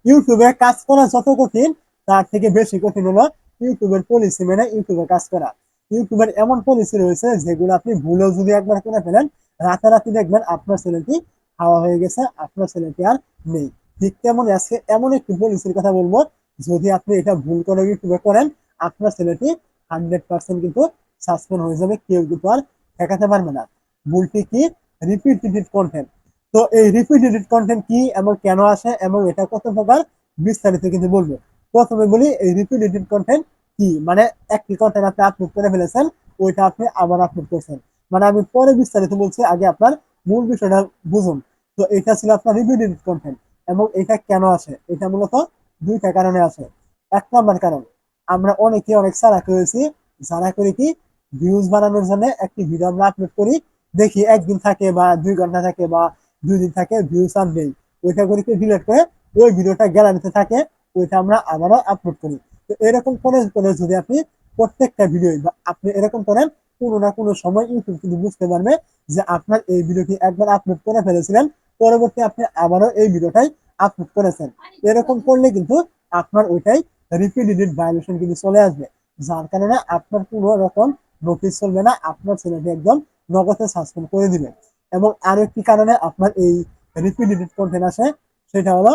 ইউটিউবে কাজ করা যত কঠিন তার থেকে বেশি কঠিন হলো ইউটিউবের পলিসি মেনে ইউটিউবে কাজ করা। ইউটিউবের এমন পলিসি রয়েছে যেগুলো আপনি ভুলেও যদি একবার করে ফেলেন, রাতারাতি দেখবেন আপনার চ্যানেলটি হাওয়া হয়ে গেছে, আপনার চ্যানেলটি আর নেই। ঠিক তেমন আজকে এমন একটি পলিসির কথা বলবো, যদি আপনি এটা ভুল করে ইউটিউবে করেন, আপনার চ্যানেলটি 100% কিন্তু সাসপেন্ড হয়ে যাবে, কেউ কিন্তু আর ঠেকাতে পারবে না। ভুলটি কি? Repeated content. তো এই রিপিটেড কন্টেন্ট কি এবং কেন আসে এবং এটা কত প্রকার, বিস্তারিত কিন্তু বলবো। প্রথমে বলি এই রিপিটেড কন্টেন্ট কি। মানে একটি কন্টেন্ট আপনি আপলোড করে ফেলেছেন, ওইটা আপনি আবার আপলোড করছেন। মানে আমি পরে বিস্তারিত বলছি, আগে আপনার মূল বিষয়টা বুঝুন। তো এটা ছিল আপনার রিপিটেড কন্টেন্ট। এবং এটা কেন আসে? এটা মূলত দুইটা কারণে আসে। এক নম্বর কারণ, আমরা অনেকে অনেক সারা করেছি। যারা করে কি, ভিউজ বানানোর জন্য একটি ভিডিও আমরা আপলোড করি, দেখি একদিন থাকে বা 2 ঘন্টা থাকে বা 2 দিন থাকে, ভিউজ আর নেই। ওইটা করে কি ডিলিট করে ওই ভিডিওটা গ্যালারিতে থাকে, ওইটা আমরা আবারও আপলোড করি। তো এরকম করে করে যদি আপনি প্রত্যেকটা ভিডিও বা আপনি এরকম করেন, কোনো না কোনো সময় ইউটিউব কিন্তু বুঝতে পারবে যে আপনার এই ভিডিওটি একবার আপলোড করে ফেলেছিলেন, পরবর্তী আপনি আবারও এই ভিডিওটাই আপলোড করেছেন। এরকম করলে কিন্তু আপনার ওইটাই রিপিটেড ভায়োলেশন কিন্তু চলে আসবে, যার কারণে আপনার কোনো রকম নোটিশ চলবে না, আপনার চ্যানেলটি একদম নগদে সাসপেন্ড করে দিবে। এবং আরো একটি কারণে আপনার এই রিপিটেড কন্টেন্ট আসে, সেটা হলো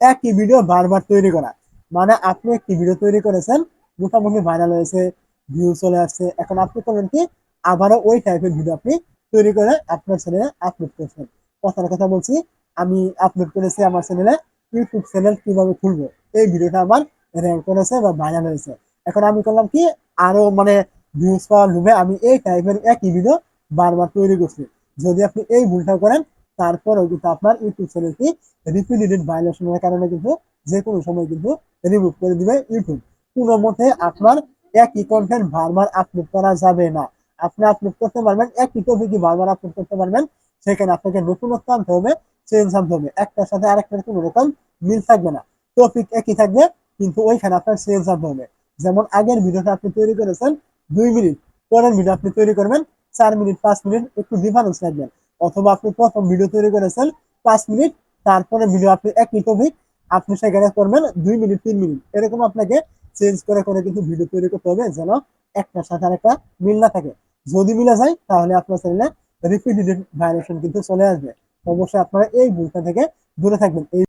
একই ভিডিও বারবার তৈরি করা। মানে আপনি একটি ভিডিও তৈরি করেছেন, মোটামুটি ভাইরাল হয়েছে, ভিউ চলে আসছে, এখন আপনি করবেন কি, আবারও ওই টাইপের ভিডিও আপনি তৈরি করে আপনার চ্যানেলে আপলোড করছেন। কথার কথা বলছি, আমি আপলোড করেছি আমার চ্যানেলে ইউটিউব চ্যানেল কিভাবে খুলবো, এই ভিডিওটা আমার র্যাঙ্ক করেছে বা ভাইরাল হয়েছে। এখন আমি করলাম কি, আরো মানে ভিউজ পাওয়ার লোভে আমি এই টাইপের একই ভিডিও বারবার তৈরি করছি। যদি আপনি এই ভুলটা করেন, তারপরেও কিন্তু আপনার ইউটিউব চ্যানেলটি রিপিটেড ভায়োলেশনের কারণে কিন্তু যে কোনো সময় কিন্তু রিমুভ করে দিবে ইউটিউব। কোনো মতে আপনার একই কন্টেন্ট বারবার আপলোড করা যাবে না। আপনি আপলোড করতে পারবেন, একই টপিকই বারবার আপলোড করতে পারবেন। সেখানে আপনাকে নতুনত্ব আনতে হবে, চেঞ্জ আনতে হবে। একটার সাথে আরেকটার কোনো রকম মিল থাকবে না। টপিক একই থাকবে, কিন্তু ওইখানে আপনার চেঞ্জ আনতে হবে। যেমন আগের ভিডিওটা আপনি তৈরি করেছেন 2 মিনিট, পরের ভিডিও আপনি তৈরি করবেন 4 মিনিট 5 মিনিট, একটু ডিফারেন্স রাখবেন। অথবা আপনি প্রথম ভিডিও তৈরি করেছেন 5 মিনিট, তারপরে ভিডিও আপনি একই টপিক আপনি সেখানে করবেন 2 মিনিট 3 মিনিট, এরকম আপনাকে চেঞ্জ করে করে কিন্তু ভিডিও তৈরি করতে হবে, যেন একটার সাথে আরেকটা মিল না থাকে। যদি মিলে যায় তাহলে আপনার চ্যানেলে রিপিটেড ভাইরেশন কিন্তু চলে আসবে। অবশ্যই আপনারা এই ভুলটা থেকে দূরে থাকবেন। এই